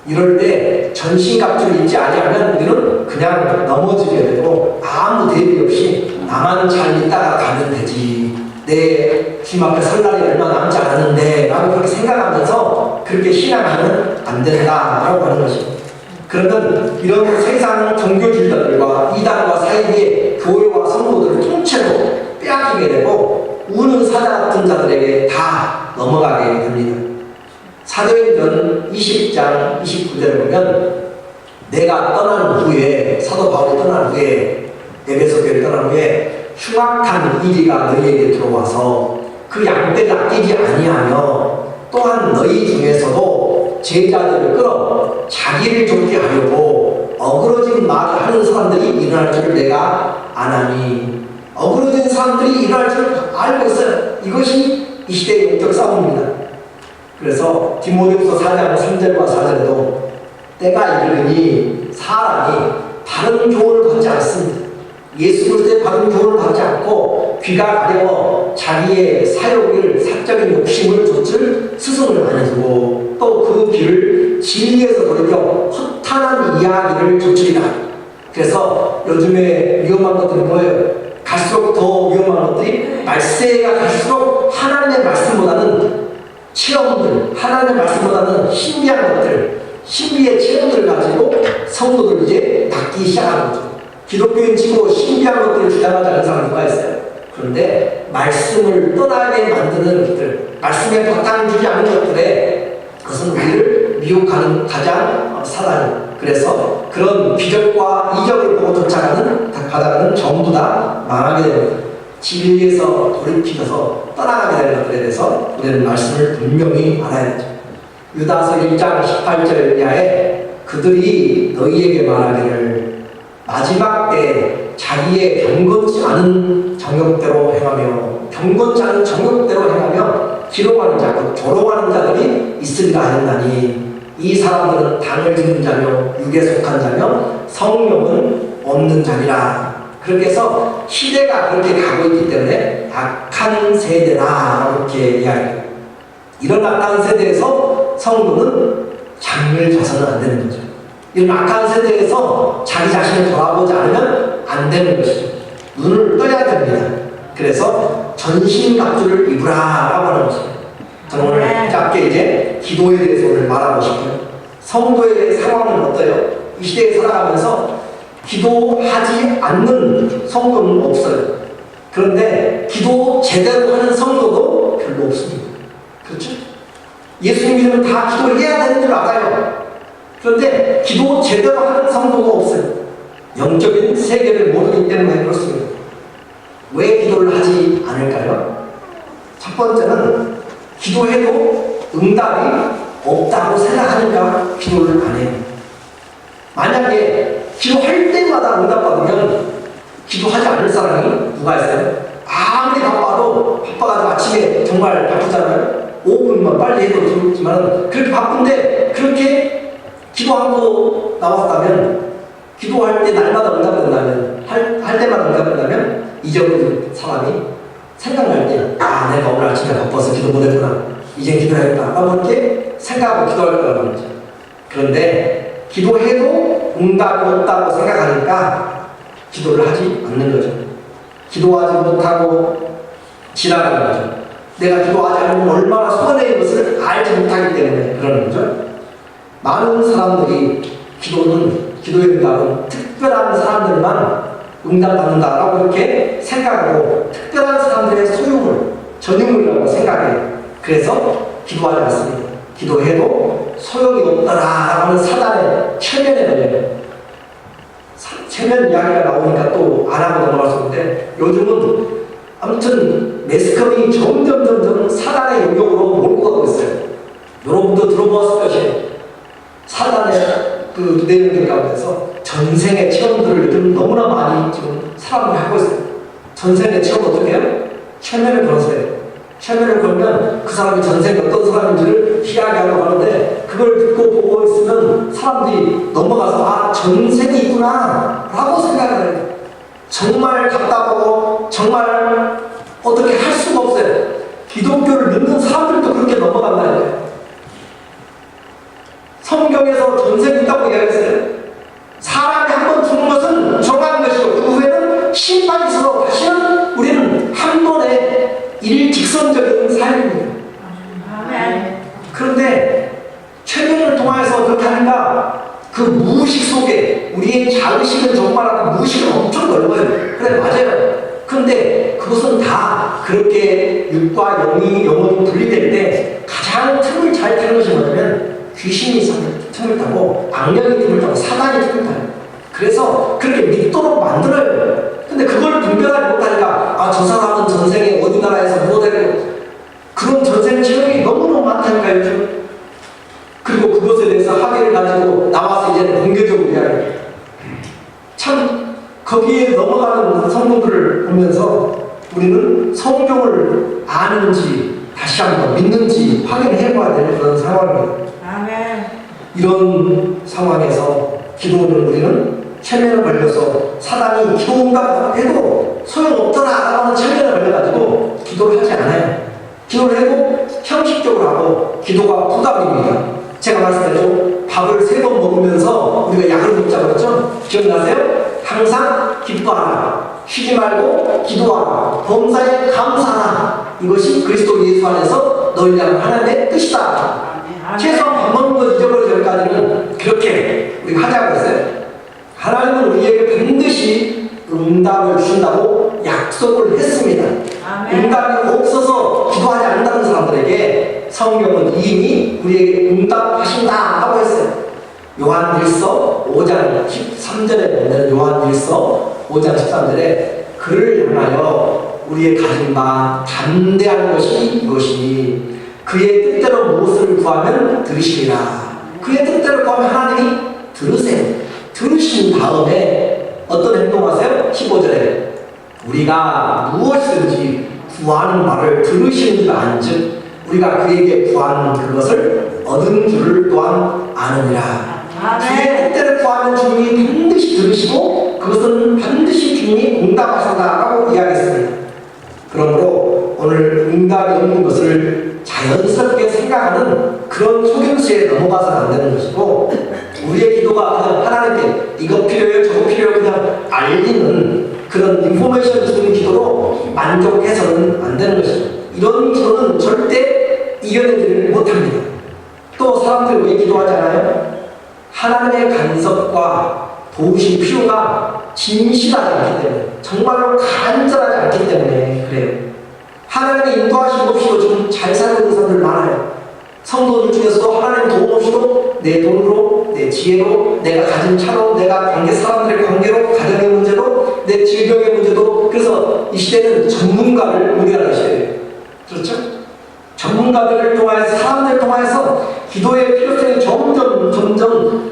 이럴 때 전신갑주를 입지 아니하면 우리는 그냥 넘어지게 되고 아무 대비 없이 나만 잘 있다가 가면 되지, 내 주님 앞에 설 날이 얼마 남지 않았는데 라고 그렇게 생각하면서 그렇게 신앙하면 안 된다라고 하는 것입니다. 그러면 이런 세상 종교주의자들과 이단과 사이비의 교회와 성도들을 통째로 빼앗기게 되고 우는 사자 같은 자들에게 다 넘어가게 됩니다. 사도행전 20장 29절을 보면 내가 떠난 후에, 사도 바울이 떠난 후에, 에베소 교회를 떠난 후에 흉악한 이리가 너희에게 들어와서 그 양떼를 아끼지 아니하며 또한 너희 중에서도 제자들을 끌어 자기를 좁게 하려고 어그러진 말을 하는 사람들이 일어날 줄을 내가 아나니. 어그러진 사람들이 일어날 줄 알고 있어요. 이것이 이 시대의 영적 싸움입니다. 그래서 디모데후서 4장 3절과 4절에도 때가 이르니 사람이 바른 교훈을 받지 않습니다. 예수 그리스도의 바른 교훈을 받지 않고 귀가 가려워 자기의 사욕을, 사적인 욕심을 좇을 스승을 안 해주고 또 그 귀를 진리에서 돌이켜 허탄한 이야기를 좇으리라. 그래서 요즘에 위험한 것들은 뭐예요? 갈수록 더 위험한 것들이 말세가 갈수록 하나님의 말씀보다는 체험들, 하나님의 말씀보다는 신비한 것들, 신비의 체험들을 가지고 성도들 이제 닦기 시작하는 거죠. 기독교인 치고 신비한 것들을 주장하지 않는 사람이 누가 있어요? 그런데 말씀을 떠나게 만드는 것들, 말씀에 바탕 주지 않는 것들에 그것은 우리를 미혹하는 가장 사단이에요. 그래서 그런 기적과 이적을 보고 쫓아가는 전부 다 망하게 됩니다. 진리에서 돌이키셔서 떠나가게 되는 것들에 대해서 우리는 말씀을 분명히 알아야 되죠. 유다서 1장 18절 이하에 그들이 너희에게 말하기를 마지막 때 자기의 경건치 않은 정욕대로 행하며 경건치 않은 정욕대로 행하며 기록하는 자, 곧 조롱하는 자들이 있으리라 하였나니 이 사람들은 당을 짓는 자며 육에 속한 자며 성령은 없는 자니라. 그렇게 해서 시대가 그렇게 가고 있기 때문에 악한 세대라 이렇게 이야기해요. 이런 악한 세대에서 성도는 장을 자서는 안 되는 거죠. 이런 악한 세대에서 자기 자신을 돌아보지 않으면 안 되는 것이죠. 눈을 떠야 됩니다. 그래서 전신갑주를 입으라라고 하는 것입니다. 저는 오늘 짧게 이제 기도에 대해서 오늘 말하고 싶어요. 성도의 상황은 어때요? 이 시대에 살아가면서 기도하지 않는 성도는 없어요. 그런데 기도 제대로 하는 성도도 별로 없습니다. 그렇죠? 예수님 믿으면 다 기도를 해야 되는 줄 알아요. 그런데 기도 제대로 하는 성도가 없어요. 영적인 세계를 모르기 때문에 그렇습니다. 왜 기도를 하지 않을까요? 첫 번째는 기도해도 응답이 없다고 생각하니까 기도를 안 해요. 만약에 기도할 때마다 응답받으면 기도하지 않을 사람이 누가 있어요? 아무리 바빠도 바빠가지고 아침에 정말 바쁘잖아요. 5분만 빨리 해도 좋지만 그렇게 바쁜데 그렇게 기도하고 나왔다면, 기도할 때 날마다 응답된다면, 할 때마다 응답된다면 잊어버린 사람이 생각날 때 내가 오늘 아침에 바빠서 기도 못했구나, 이젠 기도해야겠다 라고 이렇게 생각하고 기도할 거라는 거죠. 그런데 기도해도 응답이 없다고 생각하니까 기도를 하지 않는 거죠. 기도하지 못하고 지나가는 거죠. 내가 기도하지 않으면 얼마나 손해인 것을 알지 못하기 때문에 그러는 거죠. 많은 사람들이 기도의 응답은 특별한 사람들만 응답받는다라고 이렇게 생각하고 특별한 사람들의 소유물, 전유물이라고 생각해요. 그래서 기도하지 않습니다. 기도해도 소용이 없더라 라는 사단의 체면에 걸려요. 체면 이야기가 나오니까 또 안 하고 넘어갈 수 있는데, 요즘은 아무튼 매스컴이 점점 사단의 영역으로 몰고 가고 있어요. 여러분도 들어보았을 것이에요. 사단의 그 내용들 가운데서 전생의 체험들을 요즘 너무나 많이 지금 사람들이 하고 있어요. 전생의 체험 어떻게 해요? 체면을 걸어서 해요. 체면을 걸면 그 사람이 전생에 어떤 사람인지를 이야기하려고 하는데, 그걸 듣고 보고 있으면 사람들이 넘어가서 아, 전생이 있구나 라고 생각을 해요. 정말 답답하고 정말 어떻게 할 수가 없어요. 기독교를 믿는 사람들도 그렇게 넘어간다는 거예요. 성경에서 전생이 있다고 이야기했어요. 사람이 한 번 죽는 것은 정한 것이고 그 후에는 심판이 있어서 다시는 우리는 한 번의 일직선적인 삶입니다. 그런데 최면을 통해서 그렇게 하니까 그 무의식 속에 우리의 자의식은 정말 무의식은 엄청 넓어요. 그래, 맞아요. 그런데 그것은 다 그렇게 육과 영혼이 분리될 때 가장 틈을 잘 타는 것이 뭐냐면 귀신이 틈을 타고 악령이 틈을 타고 사단이 틈을 타요. 그래서 그렇게 믿도록 만들어요. 근데 그걸 분별하지 못하니까 아, 저 사람은 전생에 어디 나라에서 뭐 되고 그런 전생 체험이 너무너무 많다니까요, 요즘. 그리고 그것에 대해서 학위를 가지고 나와서 이제는 공개적으로 이야기해요. 참 거기에 넘어가는 성도들을 보면서 우리는 성경을 아는지 다시 한번 믿는지 확인해봐야 되는 그런 상황입니다. 아멘. 이런 상황에서 기도는 우리는 체면을 걸려서 사단이 기도한다고 해도 소용없더라 하는 체면을 걸려가지고 기도를 하지 않아요. 기도를 해도 형식적으로 하고 기도가 부담입니다. 제가 말씀드렸죠. 밥을 3번 먹으면서 우리가 약을 먹자고 그랬죠. 기억나세요? 항상 기뻐하라. 쉬지 말고 기도하라. 범사에 감사하라. 이것이 그리스도 예수 안에서 너희를 향한 하나님의 뜻이다. 최소한 밥 먹는 거 잊어버리기 전까지는 그렇게 우리가 하자고 했어요. 하나님은 우리에게 반드시 응답을 주신다고 약속을 했습니다. 응답이 없어서 기도하지 않는다는 사람들에게 성경은 이미 우리에게 응답하신다 하고 했어요. 요한일서 5장 13절에 보면 요한일서 5장 13절에 그를 향하여 우리의 가진 바 담대한 것이 이것이니 그의 뜻대로 무엇을 구하면 들으시리라. 그의 뜻대로 구하면 하나님이 들으세요. 들으신 다음에 어떤 행동하세요? 15절에 우리가 무엇이든지 구하는 말을 들으시는 줄 안즉 우리가 그에게 구하는 그것을 얻은 줄을 또한 아느니라. 그의 뜻대로 구하면 주님이 반드시 들으시고 그것은 반드시 주님이 응답하신다라고 이야기했습니다. 그러므로 오늘 응답이 없는 것을 자연스럽게 생각하는 그런 속임수에 넘어가서는 안 되는 것이고, 우리의 기도가 그냥 하나님께 이거 필요해요 저거 필요해요 그냥 알리는 그런 인포메이션 주는 기도로 만족해서는 안 되는 것입니다. 이런 기도는 절대 이겨내지를 못합니다. 또 사람들 왜 기도하지 않아요? 하나님의 간섭과 도우심 필요가 진실하지 않기 때문에, 정말로 간절하지 않기 때문에 그래요. 하나님의 인도하심 없이도 좀 잘 살고 있는 사람들 많아요. 성도들 중에서도 하나님 도움 없이도 내 돈으로, 내 지혜로, 내가 가진 차로, 내가 사람들의 관계로, 가정의 문제로, 내 질병의 문제도. 그래서 이 시대는 전문가를 우려하는 시대예요. 그렇죠? 전문가들을 통해서, 사람들을 통해서 기도의 필요성이 점점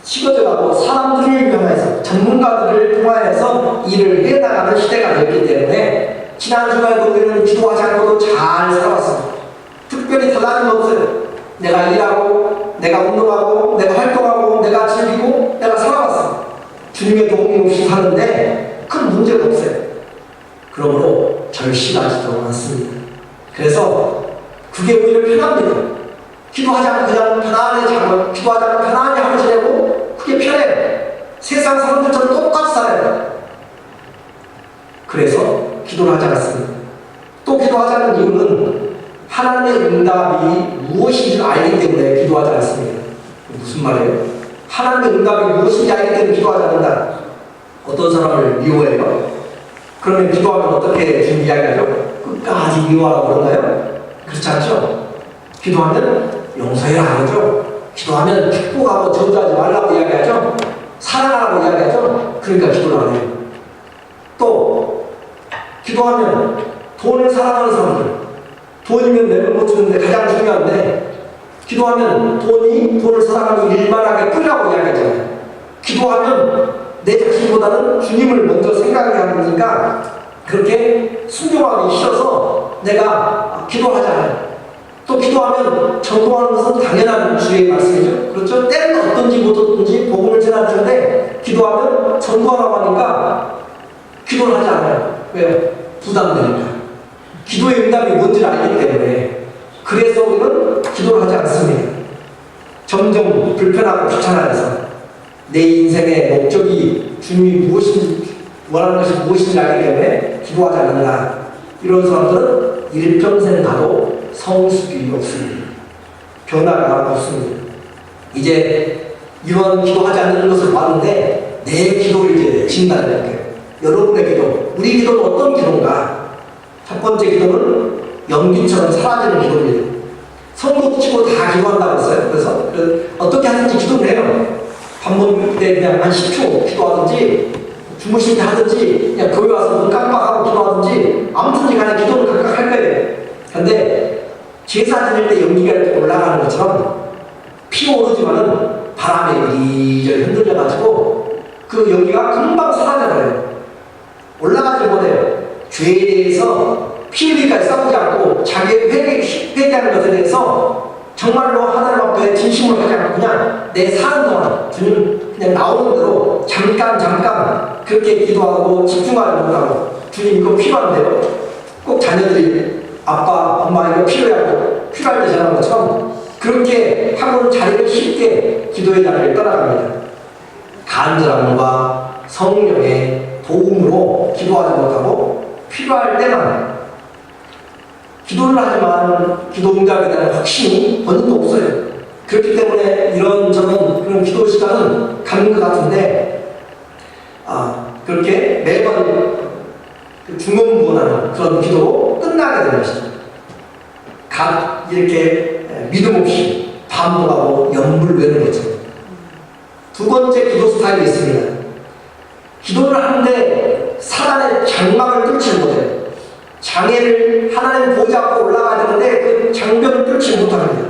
식어져가고 사람들을 통해서, 전문가들을 통해서 일을 해나가는 시대가 됐기 때문에 지난 주말에도 우리는 기도하지 않고도 잘 살아왔습니다. 특별히 달라진 거 없어요. 내가 일하고, 내가 운동하고, 내가 활동하고, 내가 즐기고, 내가 살아왔습니다. 주님의 도움이 없이 사는데 큰 문제가 없어요. 그러므로 절실하지도 않습니다. 그래서 그게 오히려 편합니다. 기도하지 않고 그냥 편안히 자고, 기도하지 않고 편안히 하루 지내고, 그게 편해요. 세상 사람들처럼 똑같이 살아요. 그래서 기도를 하지 않았습니다. 또 기도하지 않는 이유는 하나님의 응답이 무엇인지 알기 때문에 기도하지 않습니다. 무슨 말이에요? 하나님의 응답이 무엇인지 알기 때문에 기도하지 않는다. 어떤 사람을 미워해요? 그러면 기도하면 어떻게 지금 이야기하죠? 끝까지 미워하라고 그러나요? 그렇지 않죠? 기도하면 용서해라 그러죠. 기도하면 축복하고 저주하지 말라고 이야기하죠. 사랑하라고 이야기하죠. 그러니까 기도를 안 해요. 또 기도하면 돈을 사랑하는 사람들, 돈이면 내가 못 주는데 가장 중요한데, 기도하면 돈을 사랑하는 일만하게 끄라고 이야기하잖아요. 기도하면 내 자신보다는 주님을 먼저 생각해야 하니까 그렇게 순종하기 싫어서 내가 기도하잖아요. 또 기도하면 전도하는 것은 당연한 주의 말씀이죠. 그렇죠? 때는 어떤지 못어떤지 복음을 전하는데 기도하면 전도하라고 하니까 기도를 하지 않아요. 왜요? 부담되니까. 기도의 응답이 뭔지를 알기 때문에. 그래서 우리는 기도를 하지 않습니다. 점점 불편하고 귀찮아져서 내 인생의 목적이 주님이 무엇인지, 원하는 것이 무엇인지 알기 때문에 기도하지 않는다. 이런 사람들은 일평생 가도 성숙이 없습니다. 변화가 없습니다. 이제 이런 기도하지 않는 것을 봤는데 내 기도를 이제 진단해 볼게요. 여러분의 기도, 우리 기도는 어떤 기도인가? 첫 번째 기도는 연기처럼 사라지는 기도입니다. 성도 치고 다 기도한다고 했어요. 그래서 어떻게 하든지 기도를 해요. 밥 먹을 때 그냥 한 10초 기도하든지, 주무실 때 하든지, 그냥 교회 와서 눈 깜빡하고 기도하든지, 아무튼지 간에 기도를 각각 할 거예요. 근데 제사 드릴 때 연기가 이렇게 올라가는 것처럼 피어오르지만은 바람에 이리저리 흔들려가지고 그 연기가 금방 사라져버려요. 올라가지 못해요. 죄에 대해서 피 흘리기까지 싸우지 않고 자기의 회개하는 것에 대해서 정말로 하나님 앞에 진심으로 하지 않고 그냥 내 사는 동안 주님 그냥 나오는 대로 잠깐 그렇게 기도하고 집중하지 못하고 주님 이거 필요한데요. 꼭 자녀들이 아빠, 엄마 이거 필요하고 필요할 때 전하는 것처럼 그렇게 하고는 자리를 쉽게 기도의 자리를 떠나갑니다. 간절함과 성령의 도움으로 기도하지 못하고 필요할 때만 기도를 하지만 기도 응답에 대한 확신이 번도 없어요. 그렇기 때문에 이런 저는 그런 기도 시간은 가는 것 같은데 그렇게 매번 중언부언하는 그런 기도로 끝나게 되는 것이죠. 이렇게 믿음 없이 반복하고 연불 외는 거죠. 두 번째 기도 스타일이 있습니다. 기도를 하는데 사단의 장막을 뚫지 못해요. 장애를 하나님 보좌 앞으로 올라가야 되는데 그 장벽을 뚫지 못합니다.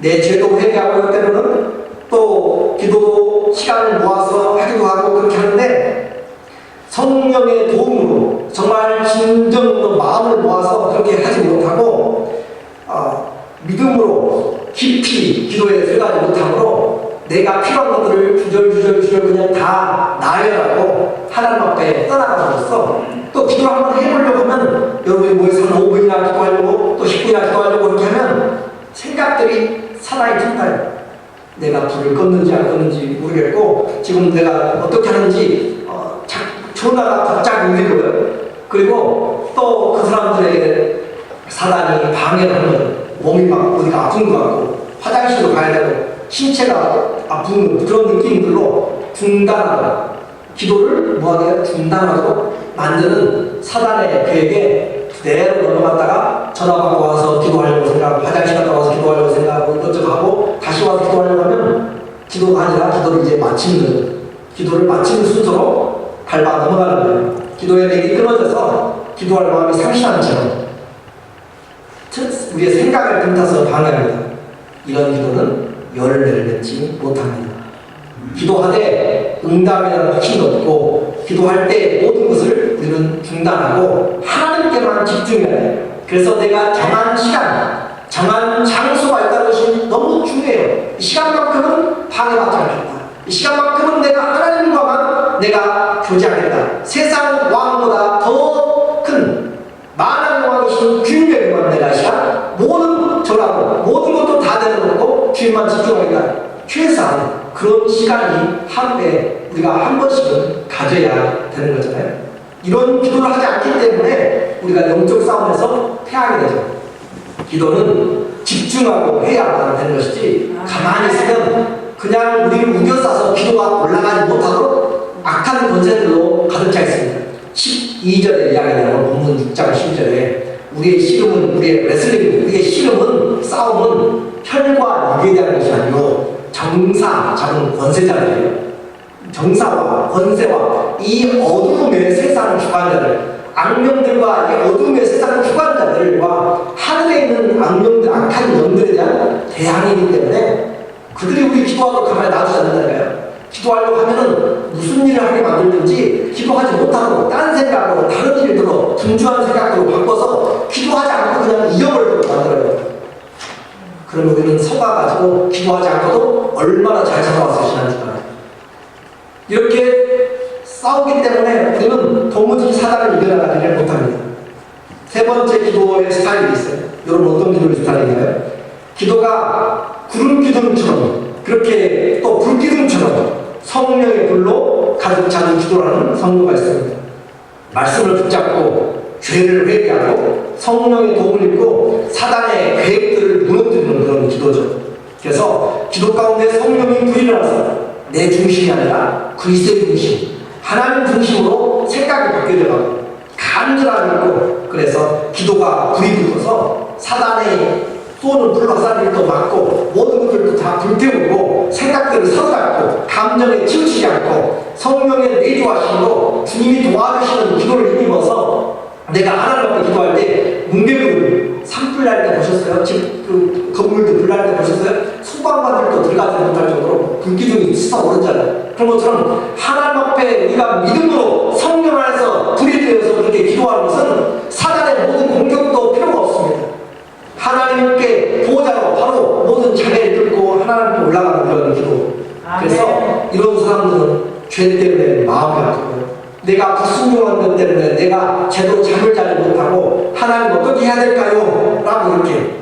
내 죄도 회개하고 할 때로는 또 기도 시간을 모아서 하기도 하고 그렇게 하는데 성령의 도움으로 정말 진정으로 마음을 모아서 그렇게 하지 못하고 믿음으로 깊이 기도에 들어가지 못하므로 내가 필요한 것들을 주절주절 그냥 다 나열하고 하나님 앞에 떠나가면서 또 기도를 한번 해보려고 하면 여러분이 모여서 한 5분이나 기도하려고 또 10분이나 기도하려고 이렇게 하면 생각들이 사나이 튼다요. 내가 불을 껐는지 안 껐는지 모르겠고 지금 내가 어떻게 하는지 전화가 갑자기 울리고요. 그리고 또 그 사람들에게 사단이 방해를 하면 몸이 막 어디가 아픈 것 같고 화장실로 가야 되고 신체가 아픈 그런 느낌들로 중단하고 기도를 뭐하게 중단하고 만드는 사단의 계획에 그대로 넘어갔다가 전화 받고 와서 기도하려고 생각하고 화장실 갔다 와서 기도하려고 생각하고 이것저것 하고 다시 와서 기도하려고 하면 기도가 아니라 기도를 이제 기도를 마치는 순서로 밟아 넘어가는 거예요. 기도의 맥이 끊어져서 기도할 마음이 상실하는 처럼 우리의 생각을 틈타서 방해합니다. 이런 기도는 열매를 맺지 못합니다. 기도하되 응답에 대한 확신도 없고 기도할 때 모든 것을 우리는 중단하고 하나님께만 집중해야 해요. 그래서 내가 정한 시간, 정한 장소가 있다는 것이 너무 중요해요. 이 시간만큼은 방해받지 않겠다. 이 시간만큼은 내가 하나님과만 내가 교제하겠다. 세상 왕보다 더 큰 만한 왕이신 주님에게만 내가 시간 모든 절하고 모든 것도 다 내려놓고 주님만 집중하겠다. 최소한 그런 시간이 하루에 우리가 한 번씩은 가져야 되는 거잖아요. 이런 기도를 하지 않기 때문에 우리가 영적 싸움에서 패하게 되죠. 기도는 집중하고 해야 되는 것이지 가만히 있으면 그냥 우리를 우겨싸서 기도가 올라가지 못하도록 악한 권세들로 가득 차 있습니다. 12절에 이야기하는 본문 6장 10절에 우리의 씨름은, 우리의 레슬링, 우리의 씨름은, 싸움은 혈과 육에 대한 것이 아니고 정사, 작은 권세자들이에요. 정사와 권세와 이 어둠의 세상 주관자들, 악령들과 이 어둠의 세상 주관자들과 하늘에 있는 악령들, 악한 영들에 대한 대항이기 때문에 그들이 우리 기도하고 가만히 놔두지 않는다니까요. 기도하려고 하면은 무슨 일을 하게 만들든지 기도하지 못하고 딴 생각으로 다른 일들로 분주한 생각으로 바꿔서 기도하지 않고 그냥 잊어버리도록 만들어요. 그럼 우리는 속아가지고 기도하지 않고도 얼마나 잘 살아와서 지난주간 이렇게 싸우기 때문에 우리는 도무지 사단을 이겨나가지를 못합니다. 세 번째 기도의 스타일이 있어요. 여러분 어떤 기도의 스타일인가요? 기도가 구름 기둥처럼 그렇게 또 불기둥처럼 성령의 불로 가득 차는 기도라는 성도가 있습니다. 말씀을 붙잡고 죄를 회개하고 성령의 도움을 입고 사단의 계획들을 무너뜨리는 그런 기도죠. 그래서 기도 가운데 성령이 불이 나서 내 중심이 아니라 그리스도의 중심, 하나님 중심으로 생각이 바뀌어져가고 간절함이 있고 그래서 기도가 불이 붙어서 사단의 쏘는 불화살들도 막고 모든 것들도 다 불태우고 생각들을 사로잡고 감정에 치우치지 않고 성령의 내주하심으로 주님이 도와주시는 기도를 힘입어서 내가 하나님 앞에 기도할 때 문개불 산불 날 때 보셨어요? 집 건물도 불 날 때 보셨어요? 소방관들도 들어가지 못할 정도로 불기둥이 솟아오르잖아요. 그런 것처럼 하나님 앞에 우리가 믿음으로 성령 안에서 불이 되어서 그렇게 기도하는 것은 사단의 모든 공격도 필요가 없습니다. 하나님께 보호자로 바로 모든 장애를 뚫고 하나님께 올라가는 그런 기도. 그래서 이런 사람들은 죄 때문에 마음이 아프고요. 내가 불순종한 것 때문에 내가 제대로 잠을 자지 못하고 하나님 어떻게 해야 될까요? 라고 이렇게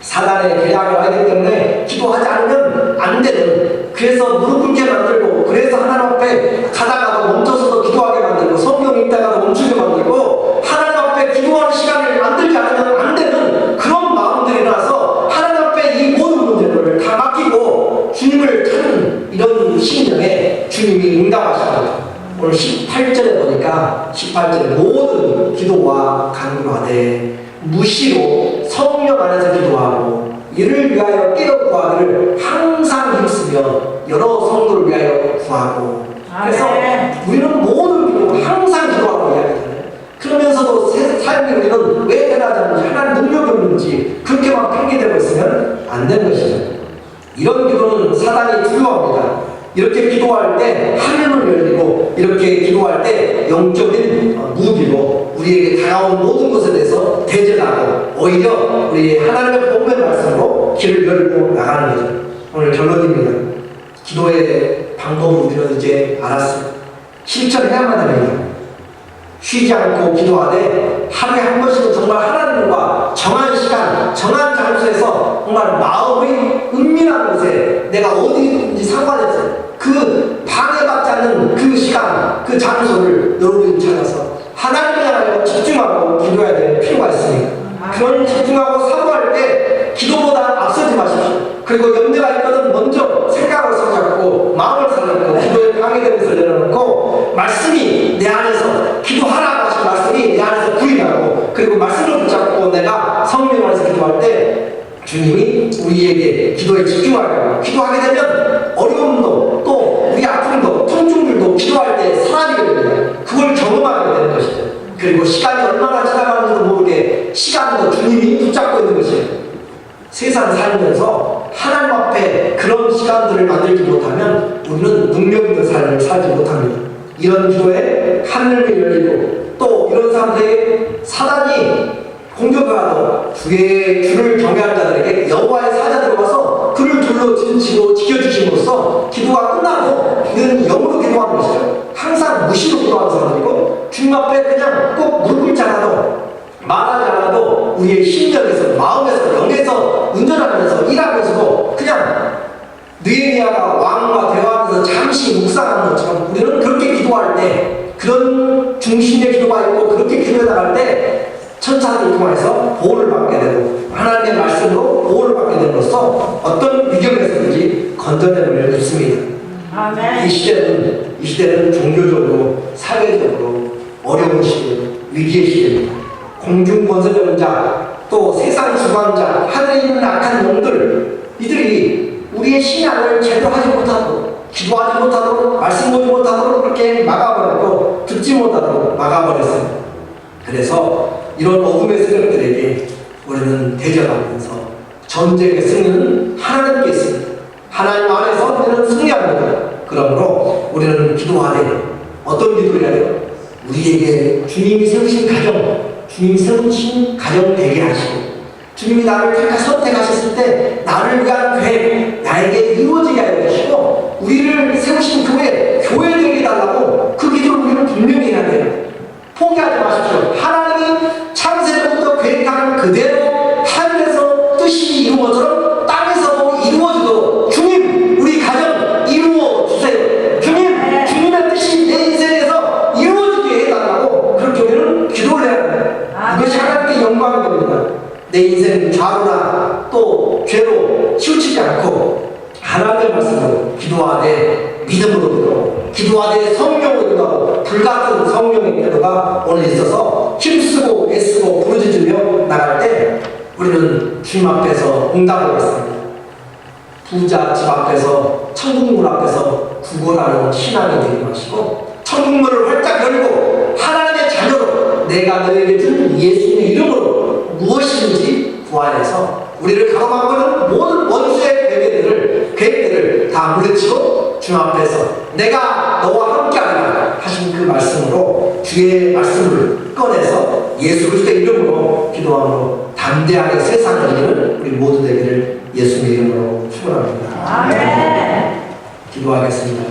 사단의 계략을 알기 때문에 기도하지 않으면 안 되는, 그래서 무릎 꿇게 만들고 그래서 하나님 앞에 가다가도 멈춰서도 기도하게 만들고 성경 읽다가도 멈추게 만들고 하나님 앞에 기도하는 시간을 만들지 않으면 안 되는 그런 마음들이 나서 하나님 앞에 이 모든 문제들을 다 맡기고 주님을 찾는 이런 심령에 주님이 응답하십니다. 오늘 18절에 보니까 18절에 모든 기도와 간구하되 무시로 성령 안에서 기도하고 이를 위하여 깨어 구하기를 항상 힘쓰며 여러 성도를 위하여 구하고. 그래서 우리는 모든 기도 항상 기도하고 이야기하잖아요. 그러면서도 삶이 우리는 왜 변하지 않는지 하나님 능력이 없는지 그렇게만 핑계대고 있으면 안 되는 것이죠. 이런 기도는 사단이 두려워합니다. 이렇게 기도할 때 하늘을 열리고 이렇게 기도할 때 영적인 무기로 우리에게 다가온 모든 것에 대해서 대전하고 오히려 우리 하나님의 복음의 말씀으로 길을 열고 나가는 거죠. 오늘 결론입니다. 기도의 방법을 우리는 이제 알았어요. 실천해야만 합니다. 쉬지 않고 기도하되 하루에 한 번씩은 정말 하나님과 정한 시간, 정한 장소에서 정말 마음의 은밀한 곳에 내가 어디든지 상관없어요. 그 방해받지 않는 그 시간, 그 장소를 여러분이 찾아서 하나님을 향하여 집중하고 기도해야 될 필요가 있습니다. 그런 집중하고 사모할 때 기도보다 앞서지 마십시오. 그리고 염려가 있거든 먼저 생각을 사로잡고 마음을 사로잡고 기도에 방해되는 것을 내려놓고 말씀이 내 안에서 기도하라고 하신 말씀이 내 안에서 구인하고 그리고 말씀을 붙잡고 내가 성령 안에서 기도할 때 주님이 우리에게 기도에 집중하게 하고 기도하게 되면 어려움도 또 우리 아픔도 통증들도 기도할 때 사라지게 됩니다. 그걸 경험하게 되는 것이죠. 그리고 시간이 얼마나 지나가는지도 모르게 시간도 주님이 붙잡고 있는 것이에요. 세상 살면서 하나님 앞에 그런 시간들을 만들지 못하면 우리는 능력 있는 삶을 살지 못합니다. 이런 기도에 하늘이 열리고 또 이런 사람들에게 사단이 공격을 하도 주를 경외하는 자들에게 여호와의 사자들이 와서 그를 둘러 지키고 지켜주심으로써 기도가 끝나고 그는 영으로 기도하는 것이죠. 항상 무시로 기도하는 사람들이고 주님 앞에 그냥 꼭 무릎 꿇지 않아도 말하지 않아도 우리의 심정에서 마음에서 영에서 운전하면서 일하면서도 그냥 느헤미야가 왕과 대화하면서 잠시 묵상하는 것처럼 우리는 그렇게 기도할 때 그런 중심의 기도가 있고 그렇게 기도해 나갈 때 천사들을 통해서 보호를 받게 되고 하나님의 말씀으로 보호를 받게 됨으로써 어떤 위경에서든지 건져내버려 좋습니다. 이 시대는 종교적으로 사회적으로 어려운 시대, 위기의 시대입니다. 공중권세자자 있는 악한 영들, 이들이 우리의 신앙을 제대로 하지 못하도록, 기도하지 못하도록, 말씀 보지 못하도록 그렇게 막아버렸고, 듣지 못하도록 막아버렸어요. 그래서 이런 어둠의 세력들에게 우리는 대적하면서 전쟁의 승리는 하나님께 있습니다. 하나님 안에서 우리는 승리합니다. 그러므로 우리는 기도하되 어떤 기도를 해야 돼요? 우리에게 주님이 세우신 가정, 주님이 세우신 가정 되게 하시고, 주님이 나를 선택하셨을 때 나를 위한 계획 나에게 이루어지게 하여 주시고, 우리를 세우신 교회 되게 해달라고 그 기도를 우리는 분명히 해야 돼요. 포기하지 마십시오. 하나님이 창세부터 계획한 그대로 하늘에서 뜻이 이룬 것처럼 땅에서도 이루어지도록 주님, 우리 가정 이루어 주세요. 주님, 주님의 뜻이 내 인생에서 이루어지게 해달라고 그렇게 우리는 기도를 해야 합니다. 이것이 하나님께 영광이 됩니다. 내 인생 좌로나 또 죄로 치우치지 않고 하나님의 말씀으로 기도하되 믿음으로 기도하되 성령으로 기도하고 불같은 성령의 기도가 오늘 있어서 힘쓰고 애쓰고 부르짖으며 나갈 때 우리는 주님 앞에서 응답을 받습니다. 부자 집 앞에서 천국문 앞에서 구걸하는 신앙이 되게 하시고, 천국문을 활짝 열고 하나님의 자녀로 내가 너에게 준 예수님의 이름으로 무엇이든지 구하여서 우리를 가로막는 모든 원수의 계획들을 다 물리치고 주 앞에서 내가 너와 함께하리라 하신 그 말씀으로 주의 말씀을 꺼내서 예수 그리스도의 이름으로 기도함으로 담대하게 세상을 이기는 우리 모두 되기를 예수님의 이름으로 축원합니다. 아멘. 기도하겠습니다.